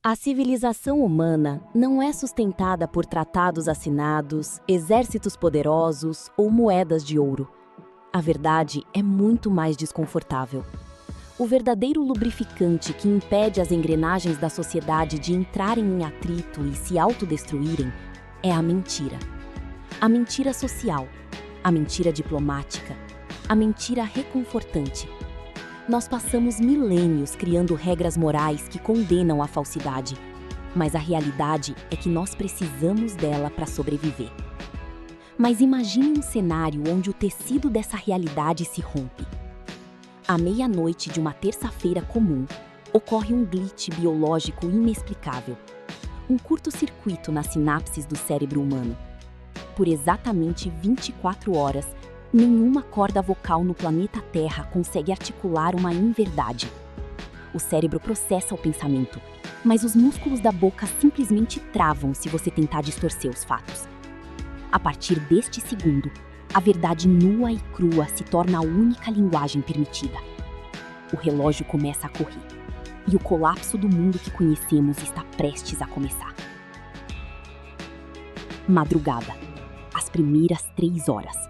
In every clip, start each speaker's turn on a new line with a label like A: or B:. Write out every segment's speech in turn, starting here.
A: A civilização humana não é sustentada por tratados assinados, exércitos poderosos ou moedas de ouro. A verdade é muito mais desconfortável. O verdadeiro lubrificante que impede as engrenagens da sociedade de entrarem em atrito e se autodestruírem é a mentira. A mentira social, a mentira diplomática, a mentira reconfortante. Nós passamos milênios criando regras morais que condenam a falsidade, mas a realidade é que nós precisamos dela para sobreviver. Mas imagine um cenário onde o tecido dessa realidade se rompe. À meia-noite de uma terça-feira comum, ocorre um glitch biológico inexplicável. Um curto-circuito nas sinapses do cérebro humano. Por exatamente 24 horas, nenhuma corda vocal no planeta Terra consegue articular uma inverdade. O cérebro processa o pensamento, mas os músculos da boca simplesmente travam se você tentar distorcer os fatos. A partir deste segundo, a verdade nua e crua se torna a única linguagem permitida. O relógio começa a correr, e o colapso do mundo que conhecemos está prestes a começar. Madrugada, as primeiras 3 horas.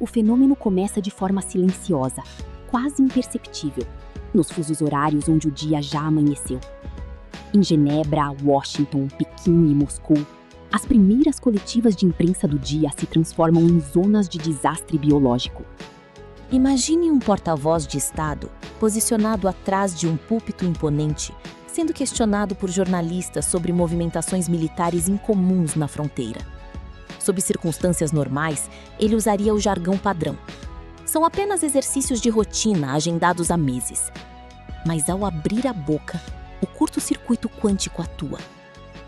A: O fenômeno começa de forma silenciosa, quase imperceptível, nos fusos horários onde o dia já amanheceu. Em Genebra, Washington, Pequim e Moscou, as primeiras coletivas de imprensa do dia se transformam em zonas de desastre biológico.
B: Imagine um porta-voz de Estado, posicionado atrás de um púlpito imponente, sendo questionado por jornalistas sobre movimentações militares incomuns na fronteira. Sob circunstâncias normais, ele usaria o jargão padrão. São apenas exercícios de rotina agendados há meses. Mas ao abrir a boca, o curto-circuito quântico atua.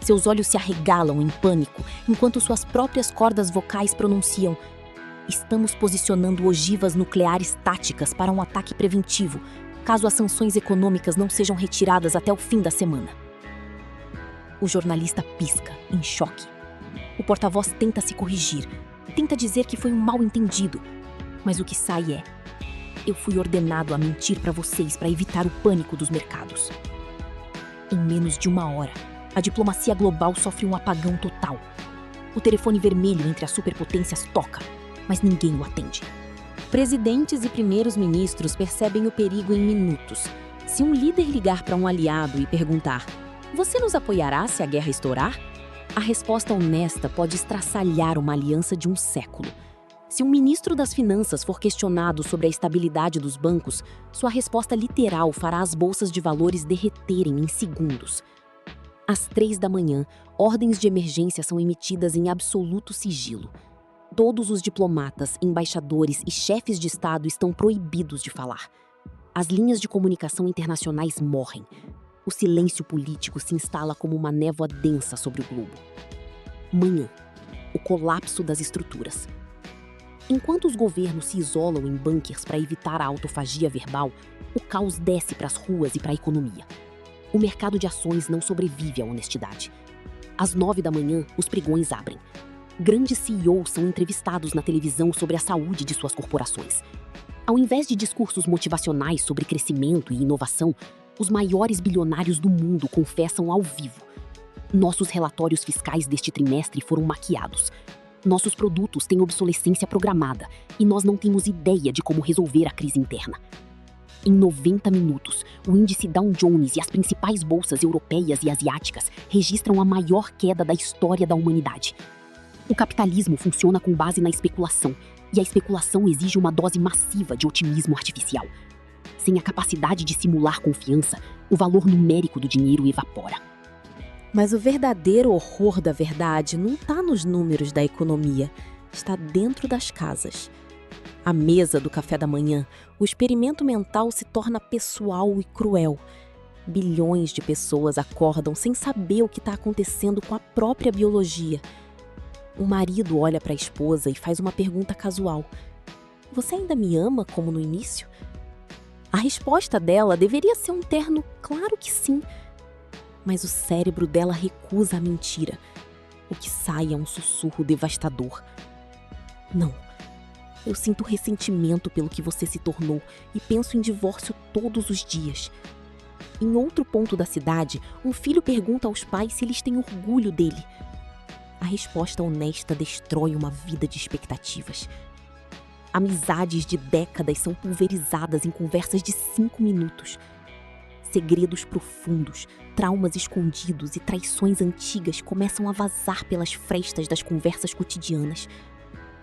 B: Seus olhos se arregalam em pânico, enquanto suas próprias cordas vocais pronunciam: "Estamos posicionando ogivas nucleares táticas para um ataque preventivo, caso as sanções econômicas não sejam retiradas até o fim da semana." O jornalista pisca, em choque. O porta-voz tenta se corrigir, tenta dizer que foi um mal-entendido, mas o que sai é: "Eu fui ordenado a mentir para vocês para evitar o pânico dos mercados." Em menos de 1 hora, a diplomacia global sofre um apagão total. O telefone vermelho entre as superpotências toca, mas ninguém o atende. Presidentes e primeiros ministros percebem o perigo em minutos. Se um líder ligar para um aliado e perguntar: "Você nos apoiará se a guerra estourar?", a resposta honesta pode estraçalhar uma aliança de um século. Se um ministro das Finanças for questionado sobre a estabilidade dos bancos, sua resposta literal fará as bolsas de valores derreterem em segundos. Às 3 da manhã, ordens de emergência são emitidas em absoluto sigilo. Todos os diplomatas, embaixadores e chefes de Estado estão proibidos de falar. As linhas de comunicação internacionais morrem. O silêncio político se instala como uma névoa densa sobre o globo. Manhã. O colapso das estruturas. Enquanto os governos se isolam em bunkers para evitar a autofagia verbal, o caos desce para as ruas e para a economia. O mercado de ações não sobrevive à honestidade. Às 9 da manhã, os pregões abrem. Grandes CEOs são entrevistados na televisão sobre a saúde de suas corporações. Ao invés de discursos motivacionais sobre crescimento e inovação, os maiores bilionários do mundo confessam ao vivo: "Nossos relatórios fiscais deste trimestre foram maquiados. Nossos produtos têm obsolescência programada e nós não temos ideia de como resolver a crise interna." Em 90 minutos, o índice Dow Jones e as principais bolsas europeias e asiáticas registram a maior queda da história da humanidade. O capitalismo funciona com base na especulação, e a especulação exige uma dose massiva de otimismo artificial. Sem a capacidade de simular confiança, o valor numérico do dinheiro evapora. Mas o verdadeiro horror da verdade não está nos números da economia, está dentro das casas. À mesa do café da manhã, o experimento mental se torna pessoal e cruel. Bilhões de pessoas acordam sem saber o que está acontecendo com a própria biologia. O marido olha para a esposa e faz uma pergunta casual: "Você ainda me ama como no início?" A resposta dela deveria ser um terno "claro que sim", mas o cérebro dela recusa a mentira. O que sai é um sussurro devastador: "Não, eu sinto ressentimento pelo que você se tornou e penso em divórcio todos os dias." Em outro ponto da cidade, um filho pergunta aos pais se eles têm orgulho dele. A resposta honesta destrói uma vida de expectativas. Amizades de décadas são pulverizadas em conversas de 5 minutos. Segredos profundos, traumas escondidos e traições antigas começam a vazar pelas frestas das conversas cotidianas,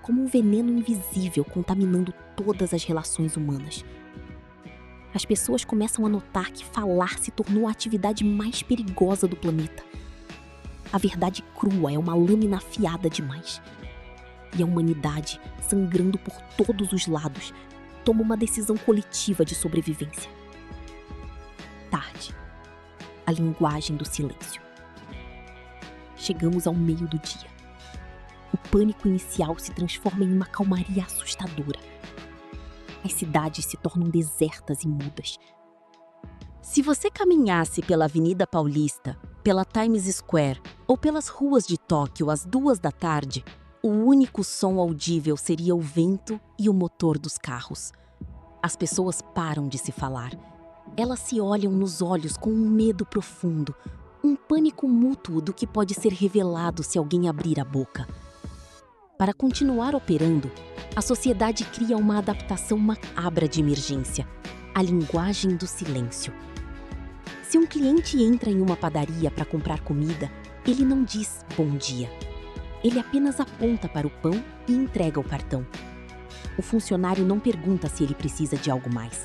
B: como um veneno invisível contaminando todas as relações humanas. As pessoas começam a notar que falar se tornou a atividade mais perigosa do planeta. A verdade crua é uma lâmina afiada demais. E a humanidade, sangrando por todos os lados, toma uma decisão coletiva de sobrevivência. Tarde. A linguagem do silêncio. Chegamos ao meio do dia. O pânico inicial se transforma em uma calmaria assustadora. As cidades se tornam desertas e mudas.
A: Se você caminhasse pela Avenida Paulista, pela Times Square ou pelas ruas de Tóquio às 2 da tarde, o único som audível seria o vento e o motor dos carros. As pessoas param de se falar. Elas se olham nos olhos com um medo profundo, um pânico mútuo do que pode ser revelado se alguém abrir a boca. Para continuar operando, a sociedade cria uma adaptação macabra de emergência, a linguagem do silêncio. Se um cliente entra em uma padaria para comprar comida, ele não diz bom dia. Ele apenas aponta para o pão e entrega o cartão. O funcionário não pergunta se ele precisa de algo mais,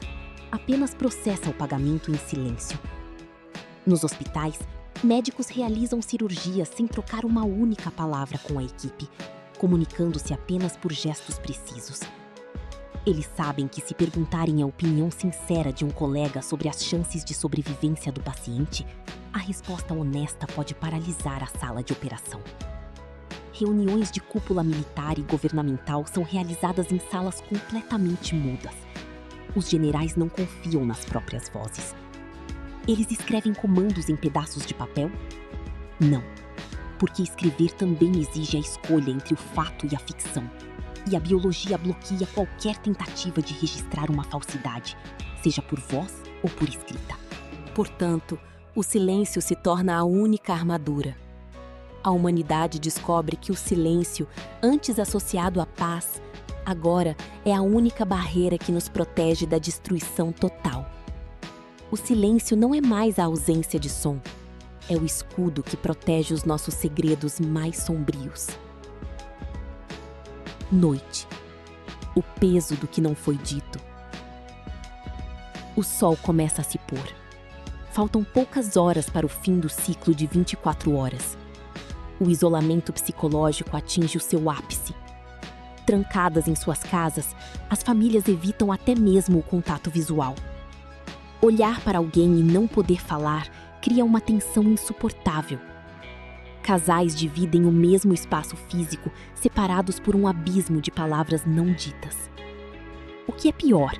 A: apenas processa o pagamento em silêncio. Nos hospitais, médicos realizam cirurgias sem trocar uma única palavra com a equipe, comunicando-se apenas por gestos precisos. Eles sabem que se perguntarem a opinião sincera de um colega sobre as chances de sobrevivência do paciente, a resposta honesta pode paralisar a sala de operação. Reuniões de cúpula militar e governamental são realizadas em salas completamente mudas. Os generais não confiam nas próprias vozes. Eles escrevem comandos em pedaços de papel? Não, porque escrever também exige a escolha entre o fato e a ficção. E a biologia bloqueia qualquer tentativa de registrar uma falsidade, seja por voz ou por escrita.
B: Portanto, o silêncio se torna a única armadura. A humanidade descobre que o silêncio, antes associado à paz, agora é a única barreira que nos protege da destruição total. O silêncio não é mais a ausência de som, é o escudo que protege os nossos segredos mais sombrios. Noite. O peso do que não foi dito. O sol começa a se pôr. Faltam poucas horas para o fim do ciclo de 24 horas. O isolamento psicológico atinge o seu ápice. Trancadas em suas casas, as famílias evitam até mesmo o contato visual. Olhar para alguém e não poder falar cria uma tensão insuportável. Casais dividem o mesmo espaço físico, separados por um abismo de palavras não ditas. O que é pior?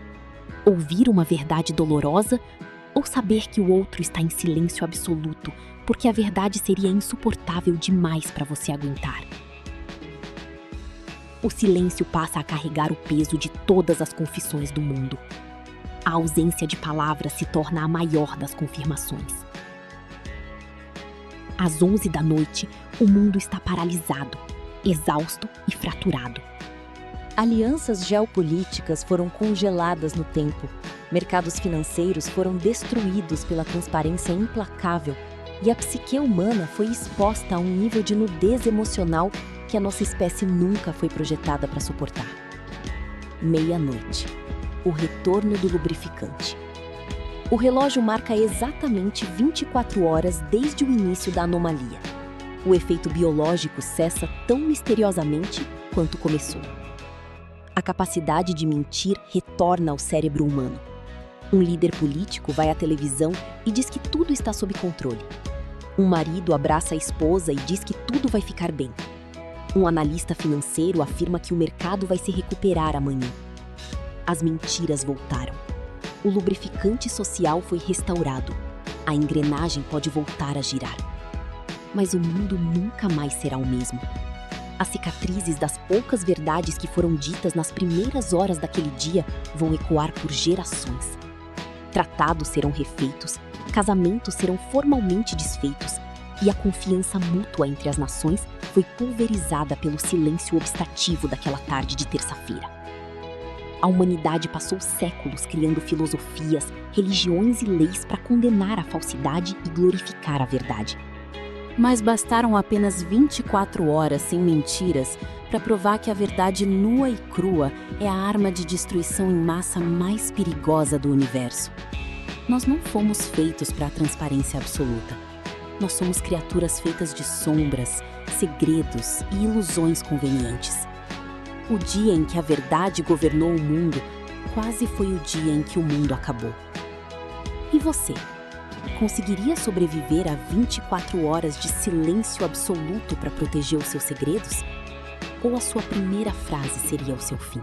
B: Ouvir uma verdade dolorosa ou saber que o outro está em silêncio absoluto, porque a verdade seria insuportável demais para você aguentar? O silêncio passa a carregar o peso de todas as confissões do mundo. A ausência de palavras se torna a maior das confirmações. Às 11 da noite, o mundo está paralisado, exausto e fraturado.
A: Alianças geopolíticas foram congeladas no tempo, mercados financeiros foram destruídos pela transparência implacável e a psique humana foi exposta a um nível de nudez emocional que a nossa espécie nunca foi projetada para suportar. Meia-noite. O retorno do lubrificante. O relógio marca exatamente 24 horas desde o início da anomalia. O efeito biológico cessa tão misteriosamente quanto começou. A capacidade de mentir retorna ao cérebro humano. Um líder político vai à televisão e diz que tudo está sob controle. Um marido abraça a esposa e diz que tudo vai ficar bem. Um analista financeiro afirma que o mercado vai se recuperar amanhã. As mentiras voltaram. O lubrificante social foi restaurado. A engrenagem pode voltar a girar. Mas o mundo nunca mais será o mesmo. As cicatrizes das poucas verdades que foram ditas nas primeiras horas daquele dia vão ecoar por gerações. Tratados serão refeitos, Casamentos serão formalmente desfeitos e a confiança mútua entre as nações foi pulverizada pelo silêncio obstativo daquela tarde de terça-feira. A humanidade passou séculos criando filosofias, religiões e leis para condenar a falsidade e glorificar a verdade.
B: Mas bastaram apenas 24 horas sem mentiras para provar que a verdade nua e crua é a arma de destruição em massa mais perigosa do universo. Nós não fomos feitos para a transparência absoluta. Nós somos criaturas feitas de sombras, segredos e ilusões convenientes. O dia em que a verdade governou o mundo quase foi o dia em que o mundo acabou. E você? Conseguiria sobreviver a 24 horas de silêncio absoluto para proteger os seus segredos? Ou a sua primeira frase seria o seu fim?